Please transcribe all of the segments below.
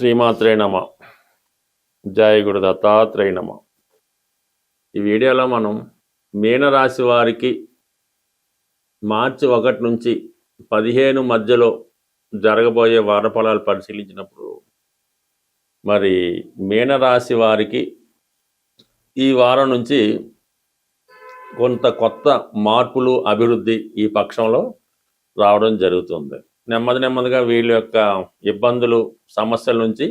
శ్రీమాత్రే నమ. జయ గురు దత్తాత్రేయ నమ. ఈ వీడియోలో మనం మీనరాశి వారికి మార్చి 1 నుంచి 15 మధ్యలో జరగబోయే వార ఫలాలు పరిశీలించినప్పుడు మరి మీనరాశి వారికి ఈ వారం నుంచి కొంత కొత్త మార్పులు అభివృద్ధి ఈ పక్షంలో రావడం జరుగుతుంది. నెమ్మదిగా వీళ్ళ యొక్క ఇబ్బందులు సమస్యల నుంచి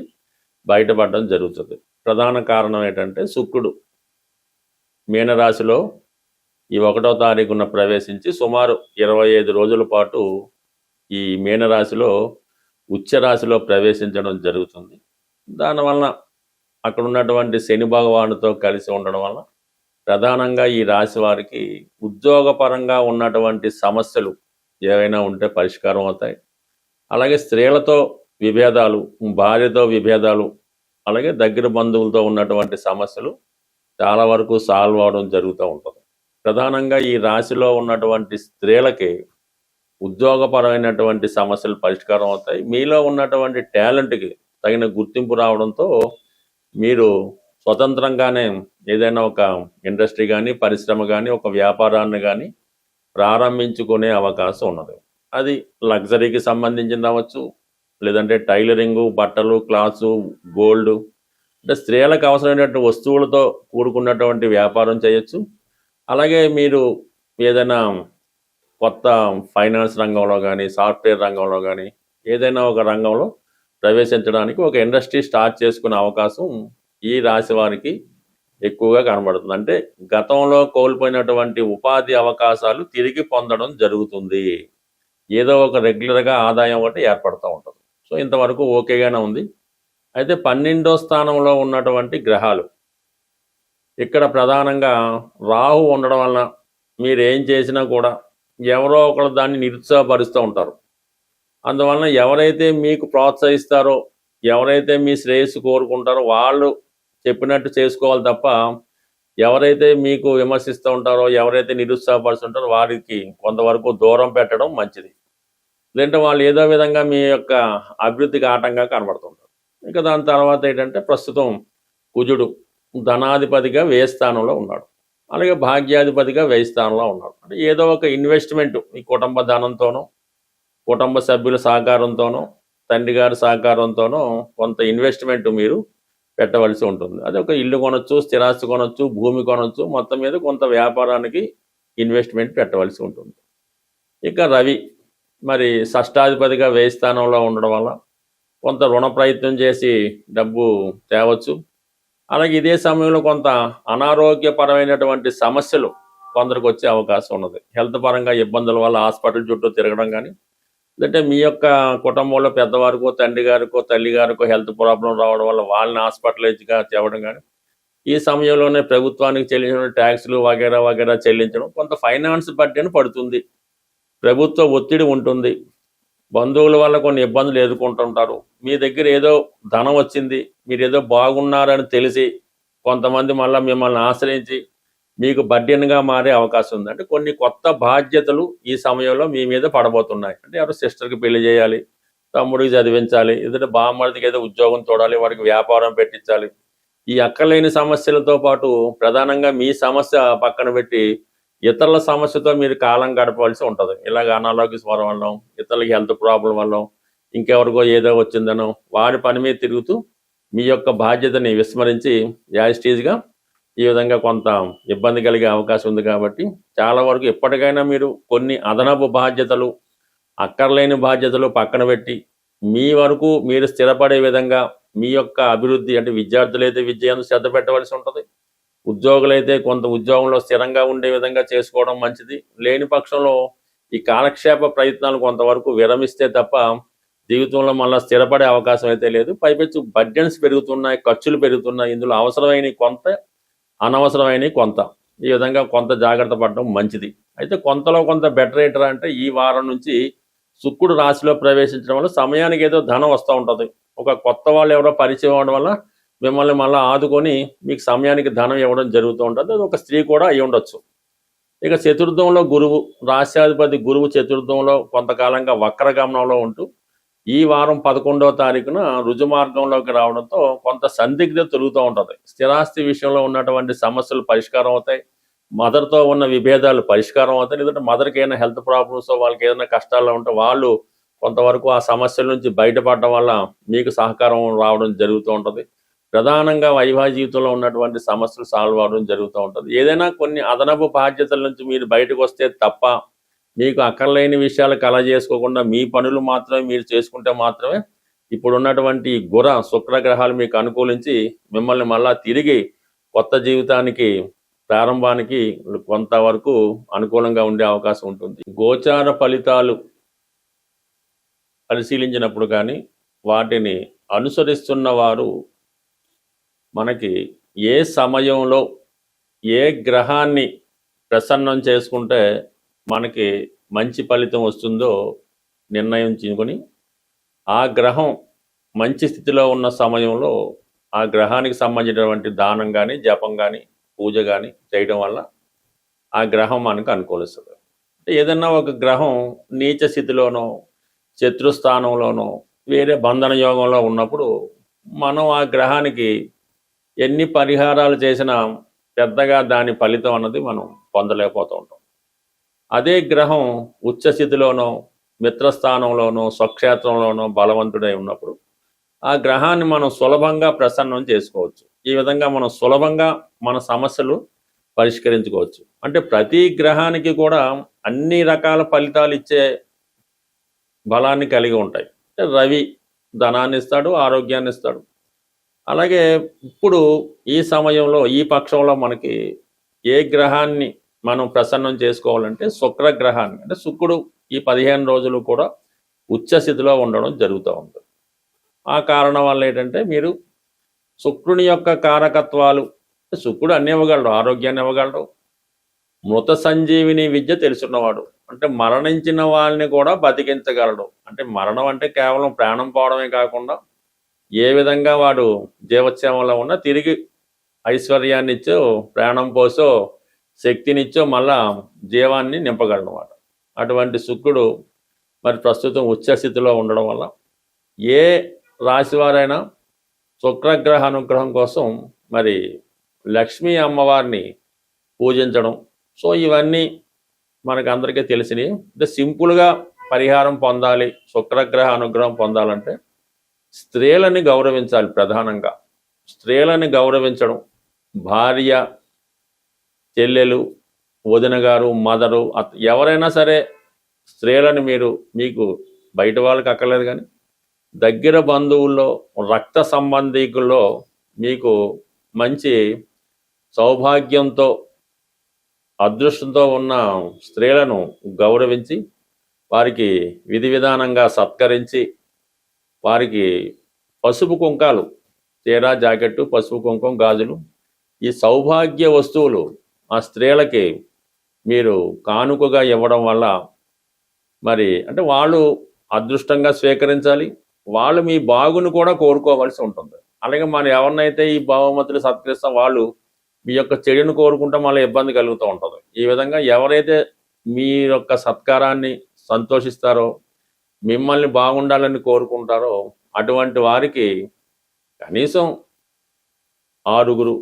బయటపడడం జరుగుతుంది. ప్రధాన కారణం ఏంటంటే శుక్రుడు మీనరాశిలో ఈ 1వ తారీఖున ప్రవేశించి సుమారు 25 రోజుల పాటు ఈ మీనరాశిలో ఉచ్చరాశిలో ప్రవేశించడం జరుగుతుంది. దానివలన అక్కడ ఉన్నటువంటి శని భగవానుతో కలిసి ఉండడం వల్ల ప్రధానంగా ఈ రాశి వారికి ఉద్యోగపరంగా ఉన్నటువంటి సమస్యలు ఏవైనా ఉంటే పరిష్కారం అవుతాయి. అలాగే స్త్రీలతో విభేదాలు, భార్యతో విభేదాలు, అలాగే దగ్గర బంధువులతో ఉన్నటువంటి సమస్యలు చాలా వరకు సాల్వ్ అవడం జరుగుతూ ఉంటుంది. ప్రధానంగా ఈ రాశిలో ఉన్నటువంటి స్త్రీలకి ఉద్యోగపరమైనటువంటి సమస్యలు పరిష్కారం అవుతాయి. మీలో ఉన్నటువంటి టాలెంట్కి తగిన గుర్తింపు రావడంతో మీరు స్వతంత్రంగానే ఏదైనా ఒక ఇండస్ట్రీ కానీ, పరిశ్రమ కానీ, ఒక వ్యాపారాన్ని కానీ ప్రారంభించుకునే అవకాశం ఉన్నది. అది లగ్జరీకి సంబంధించింది అవ్వచ్చు, లేదంటే టైలరింగు, బట్టలు, క్లాత్సు, గోల్డ్, అంటే స్త్రీలకు అవసరమైనటువంటి వస్తువులతో కూడుకున్నటువంటి వ్యాపారం చేయొచ్చు. అలాగే మీరు ఏదైనా కొత్త ఫైనాన్స్ రంగంలో కానీ, సాఫ్ట్వేర్ రంగంలో కానీ, ఏదైనా ఒక రంగంలో ప్రవేశించడానికి ఒక ఇండస్ట్రీ స్టార్ట్ చేసుకునే అవకాశం ఈ రాశి వారికి ఎక్కువగా కనబడుతుంది. అంటే గతంలో కోల్పోయినటువంటి ఉపాధి అవకాశాలు తిరిగి పొందడం జరుగుతుంది. ఏదో ఒక రెగ్యులర్గా ఆదాయం ఒకటి ఏర్పడుతూ ఉంటుంది. సో ఇంతవరకు ఓకేగానే ఉంది. అయితే 12వ స్థానంలో ఉన్నటువంటి గ్రహాలు ఇక్కడ ప్రధానంగా రాహు ఉండడం వలన మీరు ఏం చేసినా కూడా ఎవరో ఒకరు దాన్ని నిరుత్సాహపరుస్తూ ఉంటారు. అందువలన ఎవరైతే మీకు ప్రోత్సహిస్తారో, ఎవరైతే మీ శ్రేయస్సు కోరుకుంటారో వాళ్ళు చెప్పినట్టు చేసుకోవాలి తప్ప ఎవరైతే మీకు విమర్శిస్తూ ఉంటారో, ఎవరైతే నిరుత్సాహపరుస్తుంటారో వారికి కొంతవరకు దూరం పెట్టడం మంచిది. లేదంటే వాళ్ళు ఏదో విధంగా మీ యొక్క అభివృద్ధికి ఆటంగా కనబడుతుంటారు. ఇక దాని తర్వాత ఏంటంటే ప్రస్తుతం కుజుడు ధనాధిపతిగా వ్యయ స్థానంలో ఉన్నాడు, అలాగే భాగ్యాధిపతిగా వ్యయ స్థానంలో ఉన్నాడు. అంటే ఏదో ఒక ఇన్వెస్ట్మెంట్ మీ కుటుంబ ధనంతోనో, కుటుంబ సభ్యుల సహకారంతోనో, తండ్రి గారి సహకారంతోనో కొంత ఇన్వెస్ట్మెంట్ మీరు పెట్టవలసి ఉంటుంది. అది ఒక ఇల్లు కొనొచ్చు, స్థిరాస్తి కొనొచ్చు, భూమి కొనొచ్చు, మొత్తం మీద కొంత వ్యాపారానికి ఇన్వెస్ట్మెంట్ పెట్టవలసి ఉంటుంది. ఇక రవి మరి షష్టాధిపతిగా వ్యయ స్థానంలో ఉండడం వల్ల కొంత రుణ ప్రయత్నం చేసి డబ్బు తేవచ్చు. అలాగే ఇదే సమయంలో కొంత అనారోగ్యపరమైనటువంటి సమస్యలు కొందరికి వచ్చే అవకాశం ఉన్నది. హెల్త్ పరంగా ఇబ్బందుల వల్ల హాస్పిటల్ చుట్టూ తిరగడం కానీ, లేదంటే మీ యొక్క కుటుంబంలో పెద్దవారికో, తండ్రి గారికో, తల్లి గారికో హెల్త్ ప్రాబ్లం రావడం వల్ల వాళ్ళని హాస్పిటలైజ్గా తేవడం కానీ, ఈ సమయంలోనే ప్రభుత్వానికి చెల్లించిన ట్యాక్సులు వగేరా చెల్లించడం, కొంత ఫైనాన్స్ బడ్జెట్ పడుతుంది, ప్రభుత్వ ఒత్తిడి ఉంటుంది, బంధువుల వల్ల కొన్ని ఇబ్బందులు ఎదుర్కొంటుంటారు. మీ దగ్గర ఏదో ధనం వచ్చింది, మీరు ఏదో బాగున్నారని తెలిసి కొంతమంది మళ్ళీ మిమ్మల్ని ఆశ్రయించి మీకు బడ్డెన్గా మారే అవకాశం ఉంది. అంటే కొన్ని కొత్త బాధ్యతలు ఈ సమయంలో మీ మీద పడబోతున్నాయి. అంటే ఎవరు సిస్టర్కి పెళ్లి చేయాలి, తమ్ముడికి చదివించాలి, ఏదంటే బామ్మడికి ఏదో ఉద్యోగం చూడాలి, వాడికి వ్యాపారం పెట్టించాలి. ఈ అక్కర్లేని సమస్యలతో పాటు ప్రధానంగా మీ సమస్య పక్కన పెట్టి ఇతరుల సమస్యతో మీరు కాలం గడపవలసి ఉంటుంది. ఇలాగ అనారోగ్య స్వరం వల్ల, ఇతరులకి హెల్త్ ప్రాబ్లం వల్ల, ఇంకెవరికో ఏదో వచ్చిందనో వారి పని మీద తిరుగుతూ మీ యొక్క బాధ్యతని విస్మరించి యాజిటీజ్గా ఈ విధంగా కొంత ఇబ్బంది కలిగే అవకాశం ఉంది. కాబట్టి చాలా వరకు ఎప్పటికైనా మీరు కొన్ని అదనపు బాధ్యతలు, అక్కర్లేని బాధ్యతలు పక్కన పెట్టి మీ వరకు మీరు స్థిరపడే విధంగా మీ యొక్క అభివృద్ధి, అంటే విద్యార్థులైతే విద్య యందు శ్రద్ధ పెట్టవలసి ఉంటుంది, ఉద్యోగులైతే కొంత ఉద్యోగంలో స్థిరంగా ఉండే విధంగా చేసుకోవడం మంచిది. లేని పక్షంలో ఈ కాలక్షేప ప్రయత్నాలు కొంతవరకు విరమిస్తే తప్ప జీవితంలో మళ్ళీ స్థిరపడే అవకాశం అయితే లేదు. పైపెచ్చు బడ్జెట్స్ పెరుగుతున్నాయి, ఖర్చులు పెరుగుతున్నాయి, ఇందులో అవసరమైనవి కొంత, అనవసరమైనవి కొంత, ఈ విధంగా కొంత జాగ్రత్త పడడం మంచిది. అయితే కొంతలో కొంత బెటర్ ఏంటరా అంటే ఈ వారం నుంచి శుక్రుడు రాశిలో ప్రవేశించడం వల్ల సమయానికి ఏదో ధనం వస్తూ ఉంటుంది. ఒక కొత్త వాళ్ళు ఎవరో పరిచయం అవ్వడం వల్ల మిమ్మల్ని మళ్ళీ ఆదుకొని మీకు సమయానికి ధనం ఇవ్వడం జరుగుతూ ఉంటుంది. అది ఒక స్త్రీ కూడా అయి ఉండొచ్చు. ఇక చతుర్థంలో గురువు, రాశ్యాధిపతి గురువు చతుర్థంలో కొంతకాలంగా వక్రగమనంలో ఉంటూ ఈ వారం 11వ తారీఖున రుజు మార్గంలోకి రావడంతో కొంత సందిగ్ధత తిరుగుతూ ఉంటుంది. స్థిరాస్తి విషయంలో ఉన్నటువంటి సమస్యలు పరిష్కారం అవుతాయి. మదర్తో ఉన్న విభేదాలు పరిష్కారం అవుతాయి. లేదంటే మదర్కి ఏదైనా హెల్త్ ప్రాబ్లమ్స్, వాళ్ళకి ఏదైనా కష్టాల్లో ఉంటే వాళ్ళు కొంతవరకు ఆ సమస్యల నుంచి బయటపడడం వల్ల మీకు సహకారం రావడం జరుగుతూ ఉంటుంది. ప్రధానంగా వైవాహిక జీవితంలో ఉన్నటువంటి సమస్యలు సాల్వ్ అవడం జరుగుతూ ఉంటుంది. ఏదైనా కొన్ని అదనపు బాధ్యతల నుంచి మీరు బయటకు వస్తే తప్ప మీకు అక్కర్లేని విషయాలు కలగజేసుకోకుండా మీ పనులు మాత్రమే మీరు చేసుకుంటే మాత్రమే ఇప్పుడున్నటువంటి శుక్ర గ్రహాలు మీకు అనుకూలించి మిమ్మల్ని మళ్ళా తిరిగి కొత్త జీవితానికి ప్రారంభానికి కొంతవరకు అనుకూలంగా ఉండే అవకాశం ఉంటుంది. గోచార ఫలితాలు పరిశీలించినప్పుడు కానీ వాటిని అనుసరిస్తున్న వారు మనకి ఏ సమయంలో ఏ గ్రహాన్ని ప్రసన్నం చేసుకుంటే మనకి మంచి ఫలితం వస్తుందో నిర్ణయించుకొని ఆ గ్రహం మంచి స్థితిలో ఉన్న సమయంలో ఆ గ్రహానికి సంబంధించినటువంటి దానం కానీ జపం కానీ పూజ కానీ చేయడం వల్ల ఆ గ్రహం మనకు అనుకూలిస్తుంది. ఏదన్నా ఒక గ్రహం నీచ స్థితిలోనో శత్రుస్థానంలోనో వేరే బంధన యోగంలో ఉన్నప్పుడు మనం ఆ గ్రహానికి ఎన్ని పరిహారాలు చేసినా పెద్దగా దాని ఫలితం అన్నది మనం పొందలేకపోతూ ఉంటాం. అదే గ్రహం ఉచ్చస్థితిలోనో మిత్రస్థానంలోనో స్వక్షేత్రంలోనో బలవంతుడై ఉన్నప్పుడు ఆ గ్రహాన్ని మనం సులభంగా ప్రసన్నం చేసుకోవచ్చు. ఈ విధంగా మనం సులభంగా మన సమస్యలు పరిష్కరించుకోవచ్చు. అంటే ప్రతి గ్రహానికి కూడా అన్ని రకాల ఫలితాలు ఇచ్చే బలాన్ని కలిగి ఉంటాయి. రవి ధనాన్ని ఇస్తాడు, ఆరోగ్యాన్ని ఇస్తాడు. అలాగే ఇప్పుడు ఈ సమయంలో ఈ పక్షంలో మనకి ఏ గ్రహాన్ని మనం ప్రసన్నం చేసుకోవాలంటే శుక్రగ్రహాన్ని, అంటే శుక్రుడు ఈ 15 రోజులు కూడా ఉచ్చస్థితిలో ఉండడం జరుగుతూ ఉంటుంది. ఆ కారణం వల్ల ఏంటంటే మీరు శుక్రుని యొక్క కారకత్వాలు, శుక్రుడు అన్ని ఇవ్వగలడు, ఆరోగ్యాన్ని ఇవ్వగలడు, మృత సంజీవిని విద్య తెలుసున్నవాడు, అంటే మరణించిన వాళ్ళని కూడా బతికించగలడు. అంటే మరణం అంటే కేవలం ప్రాణం పోవడమే కాకుండా ఏ విధంగా వాడు జీవోత్సవంలో ఉన్నా తిరిగి ఐశ్వర్యాన్ని ఇచ్చో ప్రాణం పోసో శక్తినిచ్చో మళ్ళా జీవాన్ని నింపగలడు వాడు. అటువంటి శుక్రుడు మరి ప్రస్తుతం ఉచ్చస్థితిలో ఉండడం వల్ల ఏ రాశివారైనా శుక్రగ్రహ అనుగ్రహం కోసం మరి లక్ష్మీ అమ్మవారిని పూజించడం, సో ఇవన్నీ మనకు అందరికీ తెలిసినవి. అంటే సింపుల్గా పరిహారం పొందాలి, శుక్రగ్రహ అనుగ్రహం పొందాలంటే స్త్రీలని గౌరవించాలి. ప్రధానంగా స్త్రీలని గౌరవించడం, భార్య, చెల్లెలు, వదిన గారు, మదరు, ఎవరైనా సరే స్త్రీలను మీకు బయట వాళ్ళకి అక్కర్లేదు కానీ దగ్గర బంధువుల్లో రక్త సంబంధికుల్లో మీకు మంచి సౌభాగ్యంతో అదృష్టంతో ఉన్న స్త్రీలను గౌరవించి వారికి విధి విధానంగా సత్కరించి వారికి పసుపు కుంకాలు, చీర, జాకెట్టు, పసుపు కుంకం, గాజులు, ఈ సౌభాగ్య వస్తువులు ఆ స్త్రీలకి మీరు కానుకగా ఇవ్వడం వల్ల మరి అంటే వాళ్ళు అదృష్టంగా స్వీకరించాలి, వాళ్ళు మీ బాగును కూడా కోరుకోవాల్సి ఉంటుంది. అలాగే మనం ఎవరినైతే ఈ బహుమతులు సత్కరిస్తాం వాళ్ళు మీ యొక్క చెడును కోరుకుంటే మళ్ళీ ఇబ్బంది కలుగుతూ ఉంటుంది. ఈ విధంగా ఎవరైతే మీ యొక్క సత్కారాన్ని సంతోషిస్తారో, మిమ్మల్ని బాగుండాలని కోరుకుంటారో అటువంటి వారికి కనీసం 6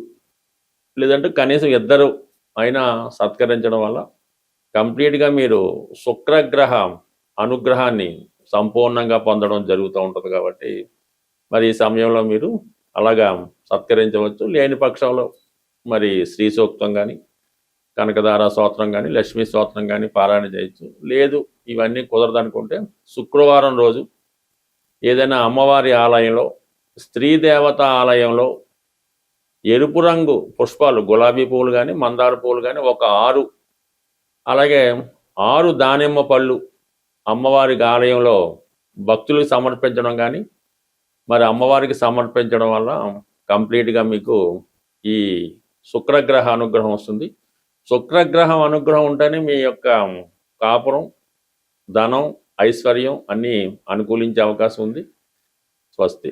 లేదంటే కనీసం 2 అయినా సత్కరించడం వల్ల కంప్లీట్గా మీరు శుక్రగ్రహ అనుగ్రహాన్ని సంపూర్ణంగా పొందడం జరుగుతూ ఉంటుంది. కాబట్టి మరి ఈ సమయంలో మీరు అలాగా సత్కరించవచ్చు. లేని పక్షంలో మరి శ్రీ సూక్తం కానీ, కనకదార స్తోత్రం కానీ, లక్ష్మీ స్తోత్రం కానీ పారాయణ చేయొచ్చు. లేదు ఇవన్నీ కుదరదనుకుంటే శుక్రవారం రోజు ఏదైనా అమ్మవారి ఆలయంలో, స్త్రీ దేవత ఆలయంలో ఎరుపు రంగు పుష్పాలు, గులాబీ పువ్వులు కానీ, మందార పువ్వులు కానీ ఒక 6, అలాగే 6 దానిమ్మ పళ్ళు అమ్మవారికి ఆలయంలో భక్తులకు సమర్పించడం కానీ మరి అమ్మవారికి సమర్పించడం వల్ల కంప్లీట్గా మీకు ఈ శుక్రగ్రహ అనుగ్రహం వస్తుంది. శుక్రగ్రహం అనుగ్రహం ఉంటేనే మీ యొక్క కాపురం, ధనం, ఐశ్వర్యం అన్నీ అనుకూలించే అవకాశం ఉంది. స్వస్తి.